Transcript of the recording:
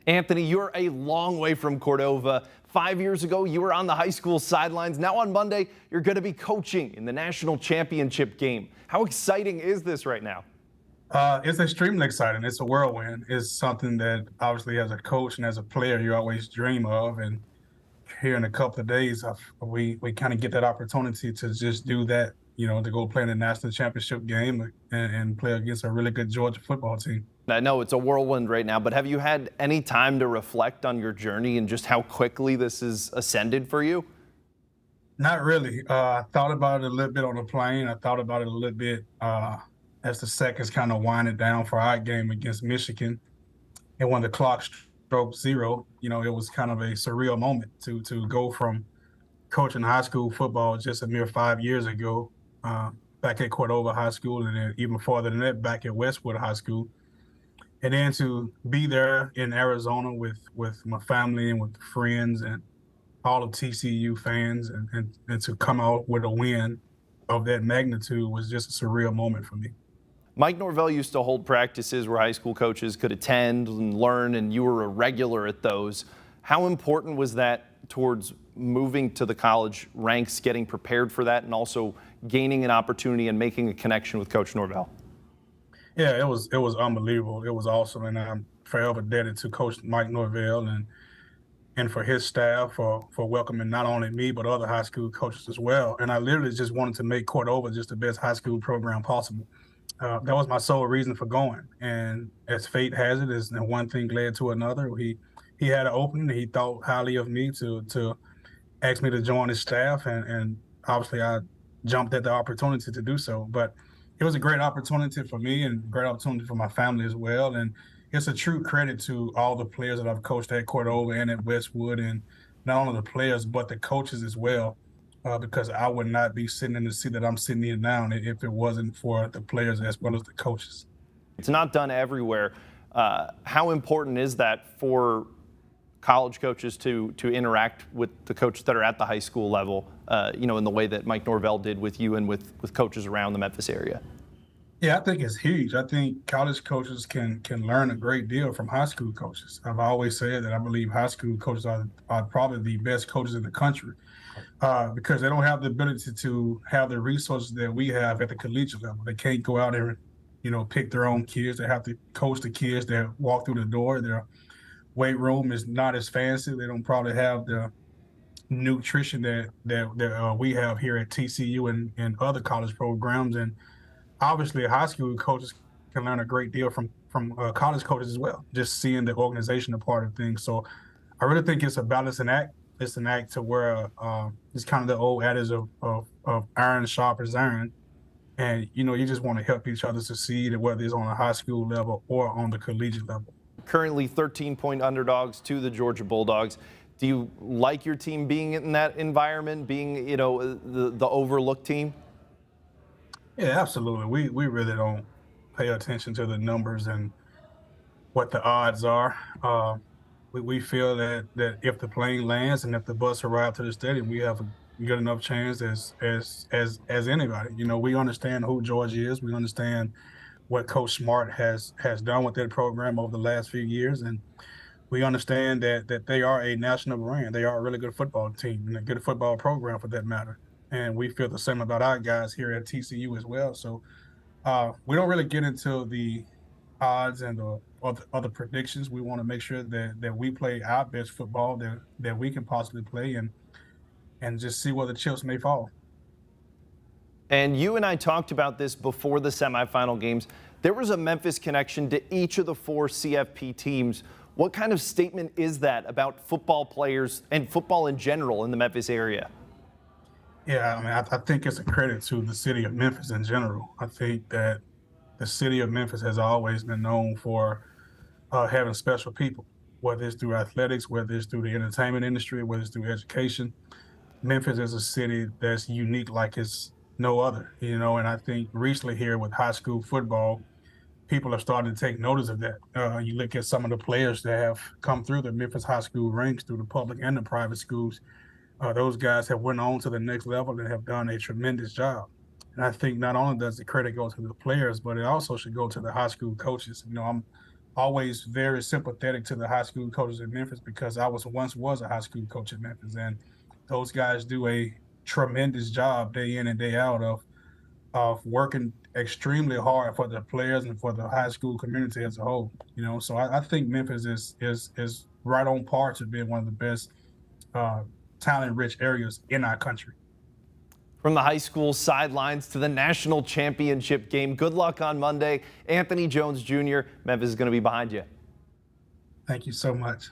Anthony, you're a long way from Cordova. 5 years ago, you were on the high school sidelines. Now on Monday, you're going to be coaching in the national championship game. How exciting is this right now? It's extremely exciting. It's a whirlwind. It's something that obviously as a coach and as a player, you always dream of. And here in a couple of days, we kind of get that opportunity to just do that, to go play in the national championship game and play against a really good Georgia football team. I know it's a whirlwind right now, but have you had any time to reflect on your journey and just how quickly this has ascended for you? Not really. I thought about it a little bit on the plane. I thought about it a little bit as the seconds kind of winded down for our game against Michigan. And when the clock struck zero, it was kind of a surreal moment to go from coaching high school football just a mere 5 years ago, back at Cordova High School, and then even farther than that, back at Westwood High School. And then to be there in Arizona with my family and with friends and all of TCU fans and to come out with a win of that magnitude was just a surreal moment for me. Mike Norvell used to hold practices where high school coaches could attend and learn, and you were a regular at those. How important was that towards moving to the college ranks, getting prepared for that, and also gaining an opportunity and making a connection with Coach Norvell? Yeah, it was unbelievable. It was awesome, and I'm forever indebted to Coach Mike Norvell and for his staff for welcoming not only me but other high school coaches as well. And I literally just wanted to make Cordova just the best high school program possible. That was my sole reason for going. And as fate has it, and one thing led to another. He had an opening. He thought highly of me to ask me to join his staff, and obviously I jumped at the opportunity to do so. But it was a great opportunity for me and a great opportunity for my family as well. And it's a true credit to all the players that I've coached at Cordova and at Westwood, and not only the players, but the coaches as well, because I would not be sitting in the seat that I'm sitting in now if it wasn't for the players as well as the coaches. It's not done everywhere. How important is that for college coaches to interact with the coaches that are at the high school level, in the way that Mike Norvell did with you and with coaches around the Memphis area? Yeah, I think it's huge. I think college coaches can learn a great deal from high school coaches. I've always said that I believe high school coaches are probably the best coaches in the country because they don't have the ability to have the resources that we have at the collegiate level. They can't go out there and, pick their own kids. They have to coach the kids that walk through the door. Their weight room is not as fancy. They don't probably have the nutrition that we have here at TCU and other college programs. And obviously, high school coaches can learn a great deal from college coaches as well, just seeing the organizational part of things. So I really think it's a balancing act. It's an act to where it's kind of the old adage of iron sharpens iron. And, you just want to help each other succeed, whether it's on a high school level or on the collegiate level. Currently 13-point underdogs to the Georgia Bulldogs. Do you like your team being in that environment, being, the overlooked team? Yeah, absolutely. We really don't pay attention to the numbers and what the odds are. We feel that if the plane lands and if the bus arrives to the stadium, we have a good enough chance as anybody. We understand who Georgia is. We understand what Coach Smart has done with that program over the last few years, and we understand that they are a national brand. They are a really good football team and a good football program for that matter. And we feel the same about our guys here at TCU as well. So we don't really get into the odds and the other predictions. We want to make sure that we play our best football that we can possibly play and just see where the chips may fall. And you and I talked about this before the semifinal games. There was a Memphis connection to each of the 4 CFP teams. What kind of statement is that about football players and football in general in the Memphis area? Yeah, I mean, I think it's a credit to the city of Memphis in general. I think that the city of Memphis has always been known for having special people, whether it's through athletics, whether it's through the entertainment industry, whether it's through education. Memphis is a city that's unique like it's no other, and I think recently here with high school football, people are starting to take notice of that. You look at some of the players that have come through the Memphis high school ranks, through the public and the private schools. Those guys have went on to the next level and have done a tremendous job. And I think not only does the credit go to the players, but it also should go to the high school coaches. I'm always very sympathetic to the high school coaches in Memphis because I once was a high school coach in Memphis, and those guys do a tremendous job day in and day out of working extremely hard for the players and for the high school community as a whole. So I think Memphis is right on par to being one of the best talent-rich areas in our country. From the high school sidelines to the national championship game, good luck on Monday. Anthony Jones Jr., Memphis is going to be behind you. Thank you so much.